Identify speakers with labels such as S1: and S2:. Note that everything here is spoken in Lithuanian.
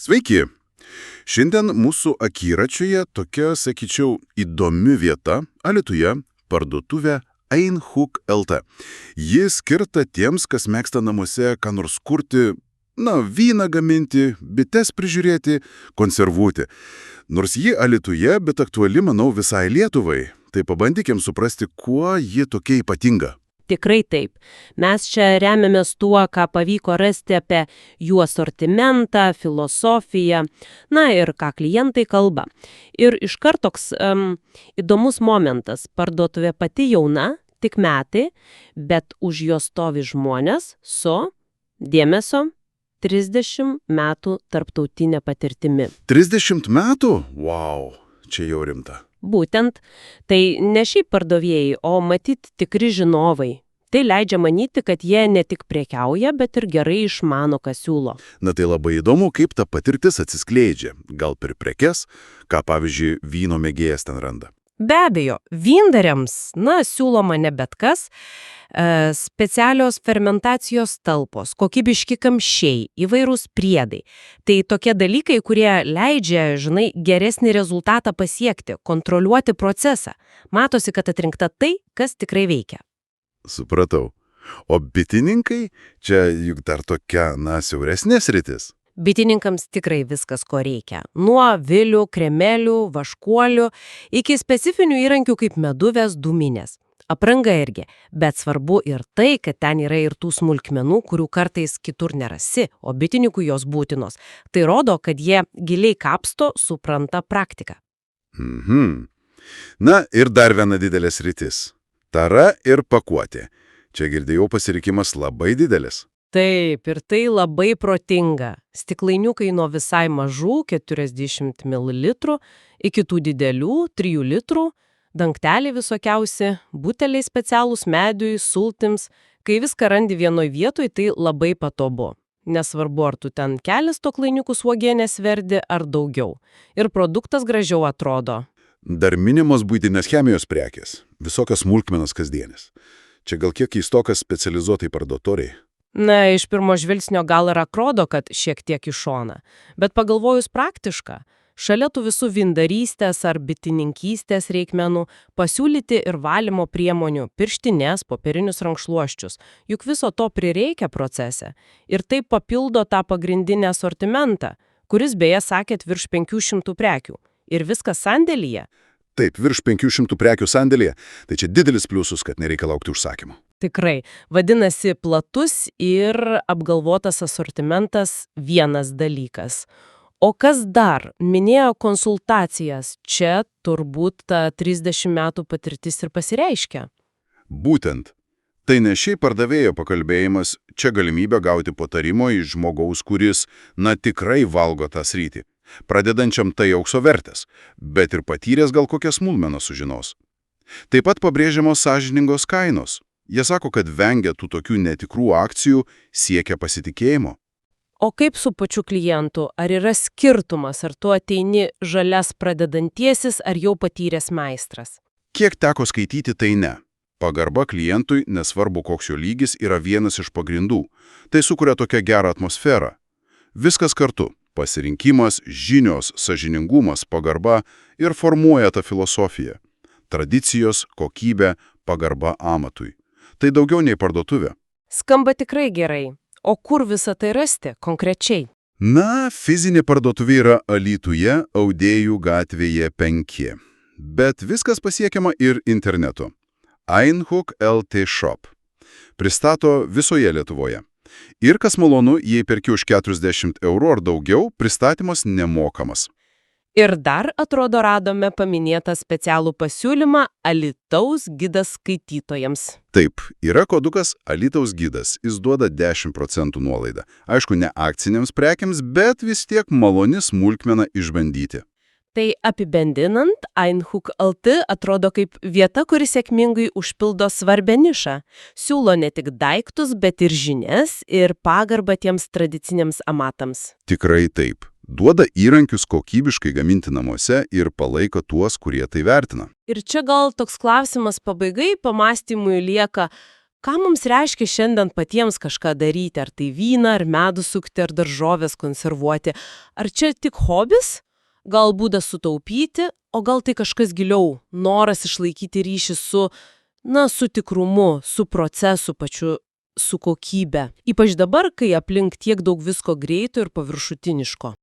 S1: Sveiki! Šiandien mūsų akiračiuje tokia, sakyčiau, įdomi vieta Alytuje – parduotuvė Einhook LT. Ji skirta tiems, kas mėgsta namuose ką nors kurti, vyną gaminti, bites prižiūrėti, konservuoti. Nors ji Alytuje, bet aktuali, manau, visai Lietuvai. Tai pabandykim suprasti, kuo ji tokia ypatinga.
S2: Tikrai taip. Mes čia remiamės tuo, ką pavyko rasti apie jų asortimentą, filosofiją, ir ką klientai kalba. Ir iškart toks įdomus momentas. Parduotuvė pati jauna, tik metai, bet už jos stovi žmonės su, dėmesio, 30 metų tarptautinė patirtimi.
S1: 30 metų? Wow, čia jau rimta.
S2: Būtent, tai ne šiaip pardavėjai, o matyt tikri žinovai. Tai leidžia manyti, kad jie ne tik prekiauja, bet ir gerai išmano, ką siūlo.
S1: Tai labai įdomu, kaip ta patirtis atsiskleidžia. Gal per prekes, ką pavyzdžiui vyno mėgėjas ten randa.
S2: Be abejo, vyndariams, siūloma ne bet kas, specialios fermentacijos talpos, kokybiški kamščiai, įvairūs priedai. Tai tokie dalykai, kurie leidžia, geresnį rezultatą pasiekti, kontroliuoti procesą. Matosi, kad atrinkta tai, kas tikrai veikia.
S1: Supratau. O bitininkai, čia juk dar tokia, siauresnė sritis.
S2: Bitininkams tikrai viskas, ko reikia. Nuo vilių, kremelių, vaškuolių, iki specifinių įrankių kaip meduvės, dūminės. Apranga irgi, bet svarbu ir tai, kad ten yra ir tų smulkmenų, kurių kartais kitur nerasi, o bitininkų jos būtinos. Tai rodo, kad jie giliai kapsto, supranta praktiką.
S1: Ir dar viena didelė sritis. Tara ir pakuotė. Čia girdėjau, pasirikimas labai didelis.
S2: Taip, ir tai labai protinga. Stiklainiukai nuo visai mažų 40 ml iki tų didelių 3 litrų, dangteliai visokiausi, buteliai specialūs medui, sultims. Kai viską randi vienoj vietoj, tai labai patobu. Nesvarbu, ar tu ten kelis toklainiukus uogienės verdi ar daugiau. Ir produktas gražiau atrodo.
S1: Dar minimos buitinės chemijos prekės, visokios smulkmenos kasdienis. Čia gal kiek keistokas specializuotai parduotoriai.
S2: Iš pirmo žvilgsnio gal ir atrodo, kad šiek tiek į šoną. Bet pagalvojus praktiška, šalia tų visų vindarystės ar bitininkystės reikmenų pasiūlyti ir valymo priemonių, pirštines, popierinius rankšluosčius. Juk viso to prireikia procese. Ir tai papildo tą pagrindinį asortimentą, kuris beje sakėt virš 500 prekių. Ir viskas sandėlyje?
S1: Taip, virš 500 prekių sandėlyje. Tai čia didelis pliusus, kad nereikia laukti užsakymų.
S2: Tikrai. Vadinasi, platus ir apgalvotas asortimentas vienas dalykas. O kas dar? Minėjo konsultacijas. Čia turbūt ta 30 metų patirtis ir pasireiškia.
S1: Būtent. Tai ne šiaip pardavėjo pakalbėjimas, čia galimybė gauti patarimo iš žmogaus, kuris, tikrai valgo tą sritį. Pradedančiam tai aukso vertės, bet ir patyręs gal kokias smulkmenas sužinos. Taip pat pabrėžiamos sąžiningos kainos. Jie sako, kad vengia tų tokių netikrų akcijų, siekia pasitikėjimo.
S2: O kaip su pačiu klientu? Ar yra skirtumas, ar tu ateini žalias pradedantiesis, ar jau patyręs meistras?
S1: Kiek teko skaityti, tai ne. Pagarba klientui, nesvarbu koks jo lygis, yra vienas iš pagrindų. Tai sukuria tokią gerą atmosferą. Viskas kartu. Pasirinkimas, žinios, sąžiningumas, pagarba ir formuoja tą filosofiją. Tradicijos, kokybė, pagarba amatui. Tai daugiau nei parduotuvė.
S2: Skamba tikrai gerai. O kur visą tai rasti konkrečiai?
S1: Fizinė parduotuvė yra Alytuje, Audėjų gatvėje 5. Bet viskas pasiekiama ir internetu. Einhook LT Shop. Pristato visoje Lietuvoje. Ir kas malonu, jei perki už 40 eurų ar daugiau, pristatymas nemokamas.
S2: Ir dar, atrodo, radome paminėtą specialų pasiūlymą Alytaus gidas skaitytojams.
S1: Taip, yra kodukas Alytaus gidas, jis duoda 10% nuolaidą. Aišku, ne akcinėms prekiams, bet vis tiek maloni smulkmena išbandyti.
S2: Tai apibendrinant, Einhook LT atrodo kaip vieta, kuri sėkmingai užpildo svarbią nišą. Siūlo ne tik daiktus, bet ir žinias ir pagarbą tiems tradiciniams amatams.
S1: Tikrai taip. Duoda įrankius kokybiškai gaminti namuose ir palaiko tuos, kurie tai vertina.
S2: Ir čia gal toks klausimas pabaigai, pamąstymui lieka, Ką mums reiškia šiandien patiems kažką daryti, ar tai vyną, ar medų sukti, ar daržovės konservuoti? Ar čia tik hobis? Gal būdas sutaupyti, o gal tai kažkas giliau, noras išlaikyti ryšį su tikrumu, su procesu pačiu, su kokybe. Ypač dabar, kai aplink tiek daug visko greito ir paviršutiniško.